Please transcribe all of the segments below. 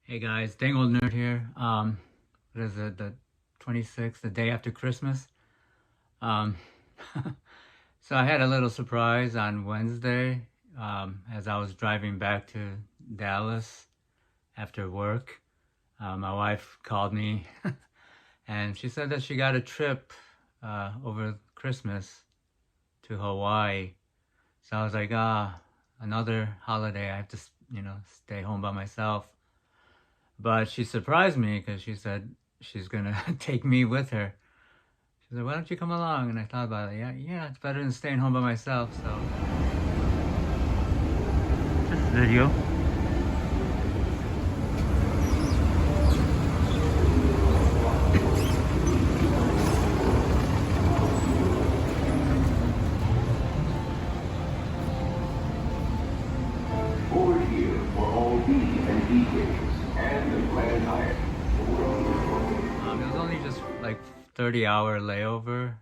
Hey guys, dang old nerd here. What is it? The 26th, the day after Christmas. Um, so I had a little surprise on Wednesday as I was driving back to Dallas after work. My wife called me and she said that she got a trip over Christmas to Hawaii. So I was like, another holiday. I have to, stay home by myself. But she surprised me because she said she's gonna take me with her. She said, "Why don't you come along?" And I thought about it. Yeah, it's better than staying home by myself. So this video. 4 year for all B and E games and the Grand Hyatt. It was only just like 30-hour layover.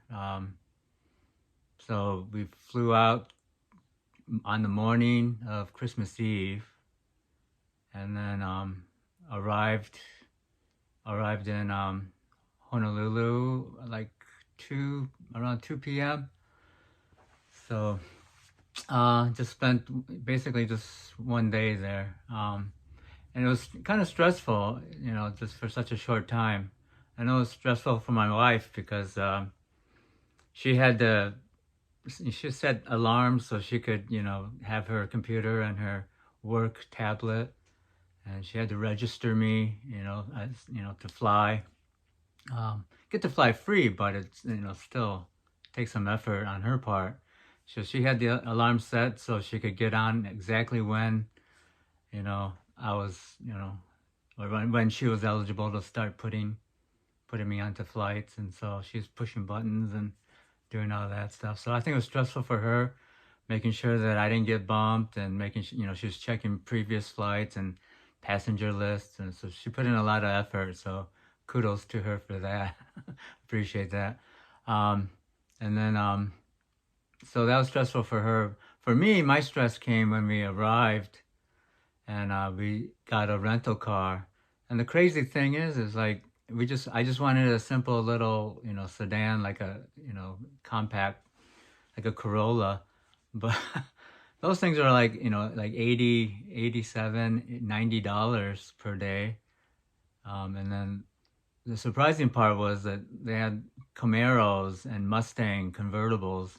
So we flew out on the morning of Christmas Eve, and then arrived in Honolulu like around 2 p.m. So just spent basically just one day there. And it was kind of stressful, just for such a short time. I know it was stressful for my wife because she had to, she set alarms so she could, have her computer and her work tablet. And she had to register me, as, to fly. Get to fly free, but it's, still takes some effort on her part. So she had the alarm set so she could get on exactly when, I was, or when she was eligible to start putting me onto flights. And so she's pushing buttons and doing all that stuff. So I think it was stressful for her, making sure that I didn't get bumped and making sure, she was checking previous flights and passenger lists. And so she put in a lot of effort. So kudos to her for that. Appreciate that. Um, and then, so that was stressful for her. For me, my stress came when we arrived and we got a rental car. And the crazy thing is like I just wanted a simple little, sedan, like a, compact, like a Corolla. But those things are like, like 80, 87, $90 per day. And then the surprising part was that they had Camaros and Mustang convertibles,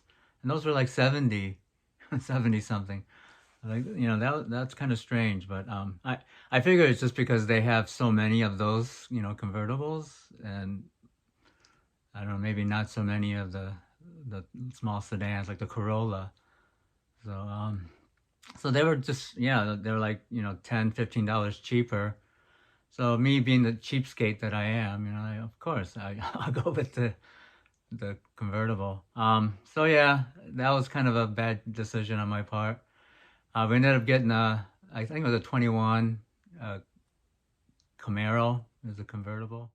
and those were like 70, 70 something. Like, that's kind of strange, but I figure it's just because they have so many of those, convertibles, and I don't know, maybe not so many of the small sedans like the Corolla. So so they were just, they were like, $10, $15 cheaper. So me being the cheapskate that I am, of course I'll go with the convertible. So yeah, that was kind of a bad decision on my part. We ended up getting I think it was a 21 uh, Camaro. It was a convertible.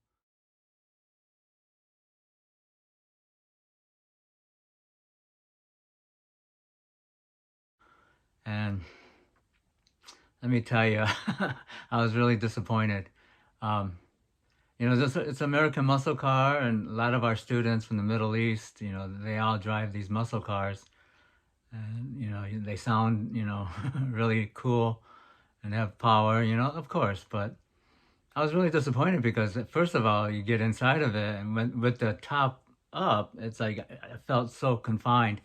And let me tell you, I was really disappointed. Um, it's American muscle car, and a lot of our students from the Middle East, they all drive these muscle cars, and they sound, really cool and have power, of course. But I was really disappointed because first of all, you get inside of it, and with the top up, it's like I felt so confined.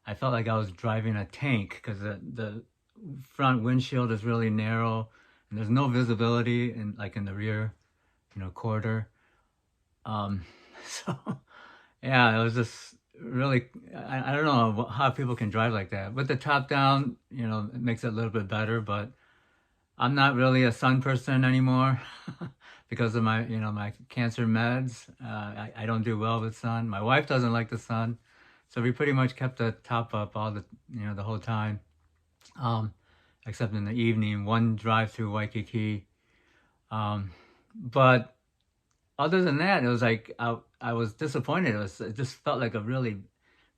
I felt like I was driving a tank because the front windshield is really narrow, and there's no visibility in the rear, quarter. Um, so yeah, it was just really I don't know how people can drive like that. With the top down, it makes it a little bit better, but I'm not really a sun person anymore because of my cancer meds. I don't do well with sun. My wife doesn't like the sun, so we pretty much kept the top up all the whole time, um, except in the evening. One drive through Waikiki, um, but other than that, it was like I was disappointed. It just felt like a really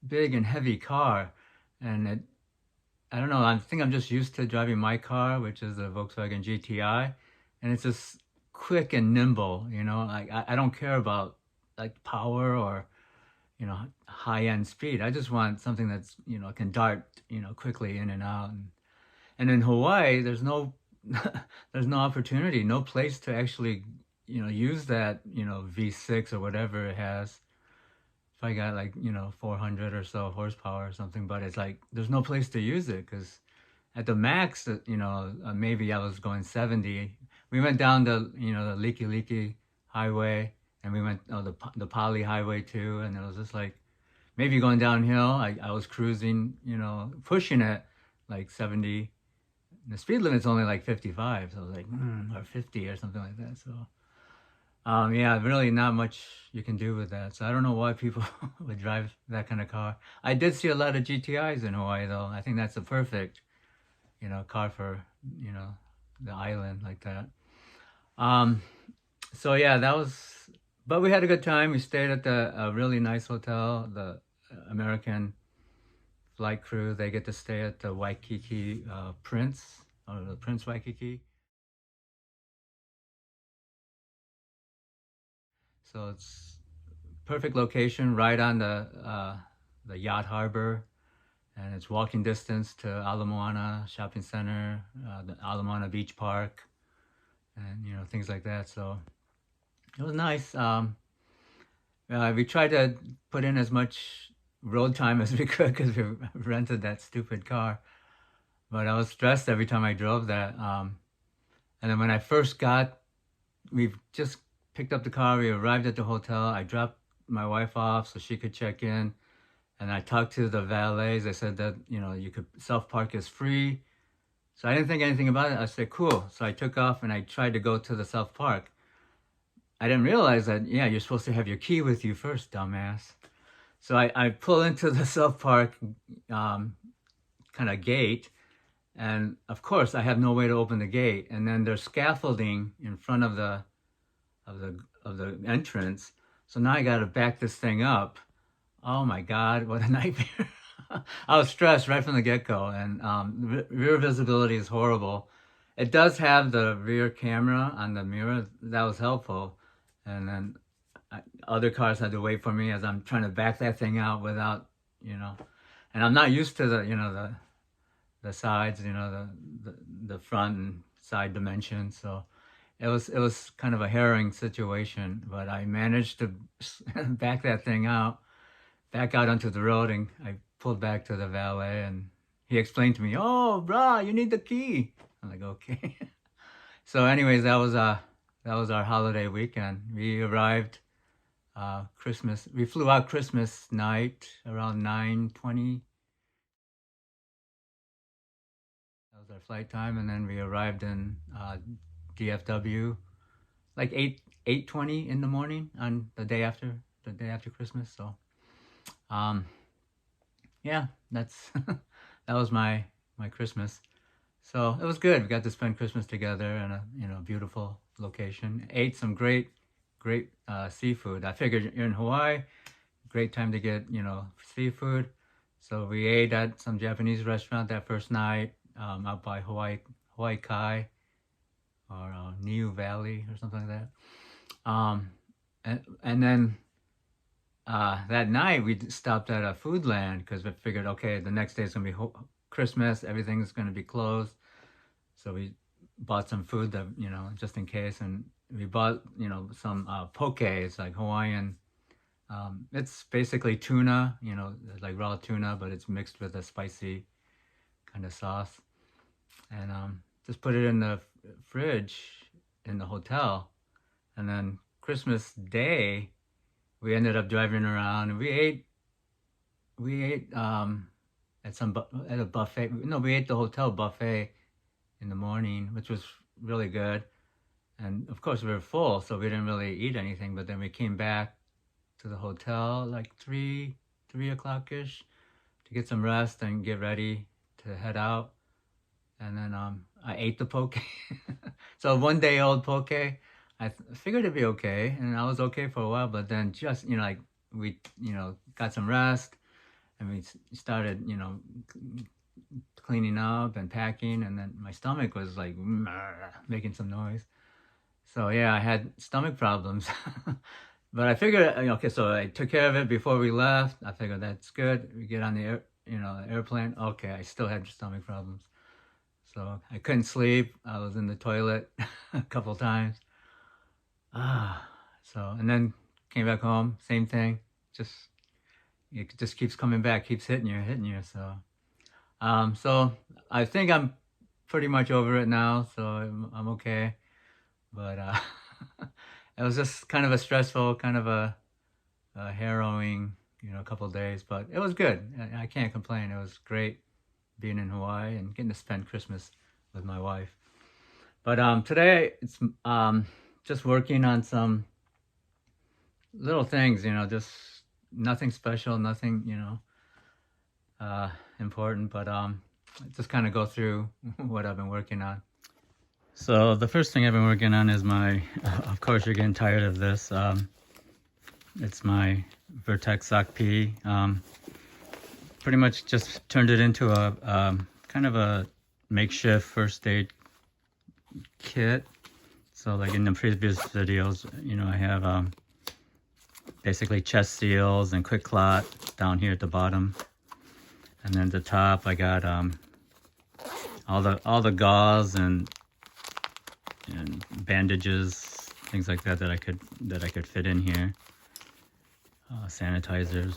big and heavy car, and I don't know. I think I'm just used to driving my car, which is a Volkswagen GTI, and it's just quick and nimble. Like I don't care about like power or high end speed. I just want something that's can dart quickly in and out. And in Hawaii, there's no there's no opportunity, no place to actually use that V6 or whatever it has. If I got like 400 or so horsepower or something, but it's like there's no place to use it because at the max, maybe I was going 70. We went down the Leaky Leaky Highway, and we went the Pali Highway too, and it was just like maybe going downhill. I was cruising, pushing it like 70. The speed limit's only like 55, so I was like, or 50 or something like that. So, yeah, really not much you can do with that. So I don't know why people would drive that kind of car. I did see a lot of GTIs in Hawaii, though. I think that's a perfect, car for, the island like that. Um, so yeah, but we had a good time. We stayed at a really nice hotel, the American flight crew. They get to stay at the Waikiki Prince, or the Prince Waikiki. So it's perfect location, right on the yacht harbor, and it's walking distance to Ala Moana Shopping Center, the Ala Moana Beach Park, and things like that. So it was nice. We tried to put in as much road time as we could because we rented that stupid car. But I was stressed every time I drove that. And then when I first we just picked up the car. We arrived at the hotel. I dropped my wife off so she could check in. And I talked to the valets. They said that, you could self-park is free. So I didn't think anything about it. I said, cool. So I took off and I tried to go to the self-park. I didn't realize that, yeah, you're supposed to have your key with you first, dumbass. So I pull into the self-park kind of gate. And of course, I have no way to open the gate. And then there's scaffolding in front of the entrance. So now I got to back this thing up. Oh my God, what a nightmare. I was stressed right from the get-go, and rear visibility is horrible. It does have the rear camera on the mirror. That was helpful. And then other cars had to wait for me as I'm trying to back that thing out without, and I'm not used to the sides, the front and side dimensions. So it was kind of a harrowing situation, but I managed to back that thing back out onto the road, and I pulled back to the valet, and he explained to me, "Oh, brah, you need the key." I'm like, "Okay." So, anyways, that was our holiday weekend. We arrived Christmas. We flew out Christmas night around 9:20. That was our flight time, and then we arrived in DFW like 8:20 in the morning on the day after Christmas. So, um, yeah, that's that was my Christmas. So it was good. We got to spend Christmas together in a beautiful location. Ate some great seafood. I figured you're in Hawaii, great time to get seafood. So we ate at some Japanese restaurant that first night out by Hawaii Kai or Niu Valley or something like that. And then that night we stopped at a Foodland because we figured, okay, the next day is gonna be Christmas, everything's gonna be closed. So we bought some food that just in case, and we bought some poke. It's like Hawaiian. It's basically tuna, like raw tuna, but it's mixed with a spicy kind of sauce, and just put it in the fridge in the hotel, and then Christmas Day we ended up driving around and we ate at a buffet. No, we ate the hotel buffet in the morning, which was really good. And of course, we were full, so we didn't really eat anything. But then we came back to the hotel like 3 o'clock ish to get some rest and get ready to head out. And then I ate the poke. So 1 day old poke. I figured it'd be okay, and I was okay for a while. But then just like we got some rest, and we started cleaning up and packing, and then my stomach was like making some noise. So yeah, I had stomach problems. But I figured, okay, so I took care of it before we left. I figured that's good. We get on the airplane. Okay, I still had stomach problems. So I couldn't sleep. I was in the toilet a couple times. Ah, so and then came back home, same thing. Just it just keeps coming back, keeps hitting you. So I think I'm pretty much over it now. So I'm okay. But it was just kind of a stressful, kind of a harrowing, couple of days. But it was good. I can't complain. It was great being in Hawaii and getting to spend Christmas with my wife. But today it's just working on some little things, just nothing special, nothing, important, but just kind of go through what I've been working on. So the first thing I've been working on is my, of course you're getting tired of this, it's my Vertex Sock P. Pretty much just turned it into a kind of a makeshift first aid kit. So like in the previous videos, I have basically chest seals and quick clot down here at the bottom, and then at the top I got all the gauze and bandages, things like that I could fit in here, sanitizers,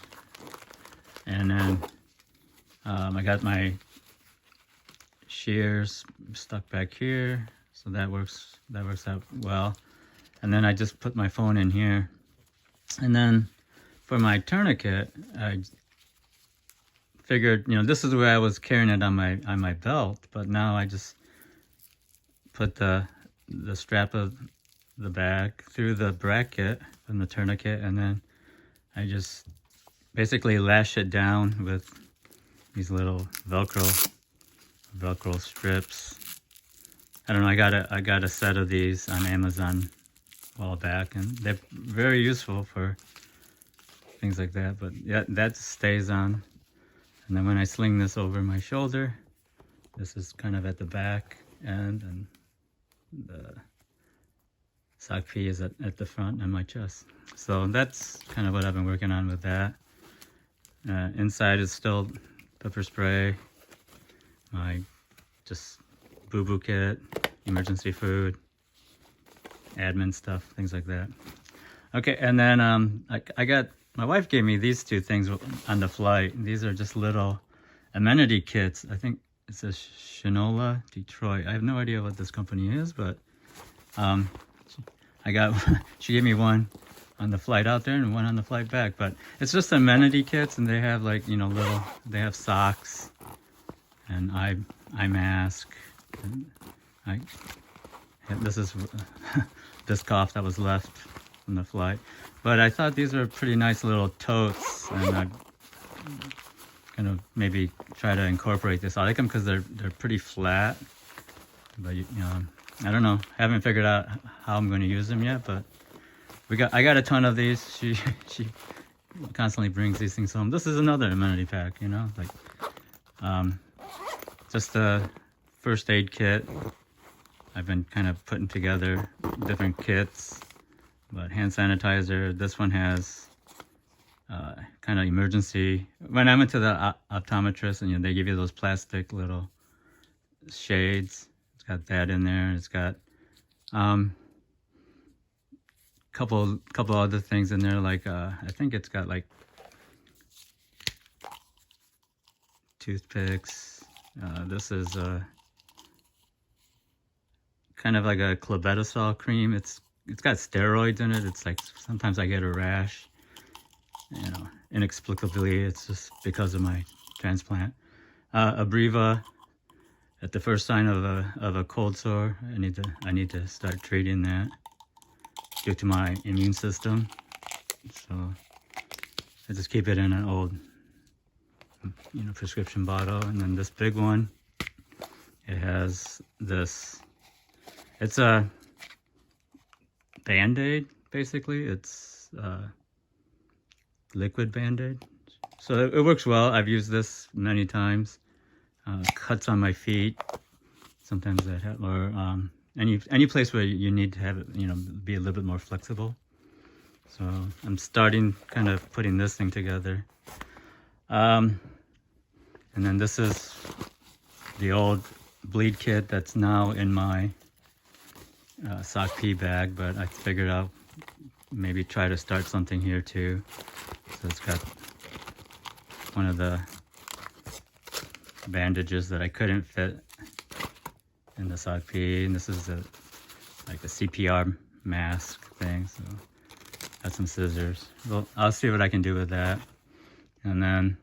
and then I got my shears stuck back here, so that works out well. And then I just put my phone in here. And then for my tourniquet, I figured, this is where I was carrying it on my belt, but now I just put the strap of the bag through the bracket from the tourniquet, and then I just basically lash it down with these little Velcro strips. I don't know, I got a set of these on Amazon a while back, and they're very useful for things like that. But yeah, that stays on. And then when I sling this over my shoulder, this is kind of at the back end, and the sock P is at the front and my chest. So that's kind of what I've been working on with that. Inside is still pepper spray, my just boo-boo kit, emergency food, admin stuff, things like that. Okay, and then I got, my wife gave me these two things on the flight. These are just little amenity kits. I think it says Shinola Detroit. I have no idea what this company is, but she gave me one on the flight out there and one on the flight back. But it's just amenity kits, and they have like, they have socks and eye mask. And this is this cough that was left from the flight. But I thought these were pretty nice little totes, and I kind of maybe try to incorporate this. I like them because they're pretty flat. But I don't know. I haven't figured out how I'm going to use them yet. But I got a ton of these. She constantly brings these things home. This is another amenity pack, like just a first aid kit. I've been kind of putting together different kits, but hand sanitizer. This one has kind of emergency. When I went to the optometrist, and they give you those plastic little shades, it's got that in there. It's got couple other things in there, like I think it's got like toothpicks. This is kind of like a clobetasol cream. It's got steroids in it. It's like sometimes I get a rash, inexplicably. It's just because of my transplant. Abreva, at the first sign of a cold sore, I need to start treating that due to my immune system. So I just keep it in an old prescription bottle. And then this big one, it has this. It's a Band-Aid, basically. It's liquid Band-Aid. So it works well. I've used this many times. Cuts on my feet, sometimes that or any place where you need to have it, you know, be a little bit more flexible. So I'm starting kind of putting this thing together. And then this is the old bleed kit that's now in my sock pea bag, but I figured out maybe try to start something here too. So it's got one of the bandages that I couldn't fit in the sock pea, and this is like a CPR mask thing. So got some scissors. Well, I'll see what I can do with that. And then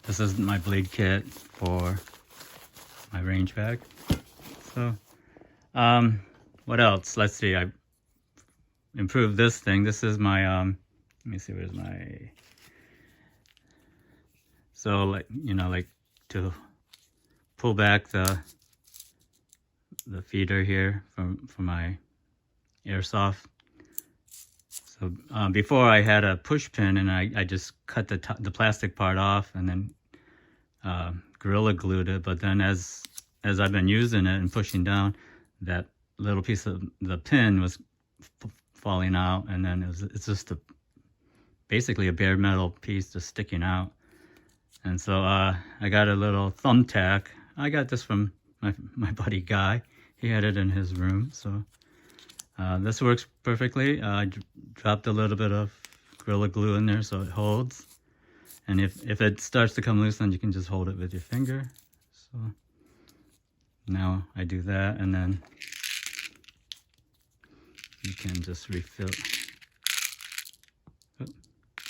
this is my bleed kit for my range bag. So what else? Let's see. I improved this thing. This is my let me see, where's my, so like, you know, like to pull back the feeder here for my airsoft. So before I had a push pin, and I just cut the plastic part off and then Gorilla glued it. But then as I've been using it and pushing down, that little piece of the pin was falling out, and then it's just basically a bare metal piece just sticking out. And so I got a little thumbtack. I got this from my buddy Guy. He had it in his room. So this works perfectly. I dropped a little bit of Gorilla Glue in there so it holds. And if it starts to come loose, then you can just hold it with your finger. So now I do that, and then you can just refill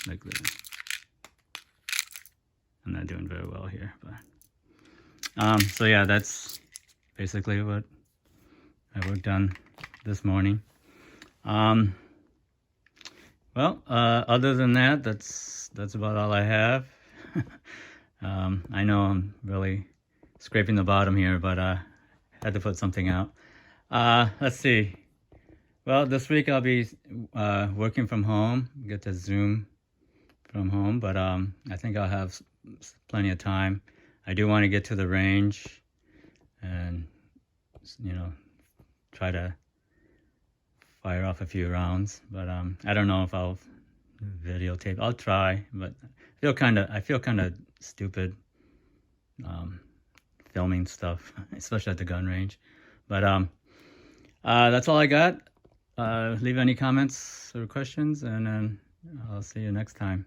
like that. I'm not doing very well here, but so yeah, that's basically what I worked on this morning. Well, other than that, that's about all I have. I know I'm really scraping the bottom here, but had to put something out. Let's see. Well, this week I'll be working from home, get to Zoom from home, but I think I'll have plenty of time. I do want to get to the range and, you know, try to fire off a few rounds, but I don't know if I'll videotape. I'll try, but I feel kind of stupid filming stuff, especially at the gun range. But that's all I got. Leave any comments or questions, and then I'll see you next time.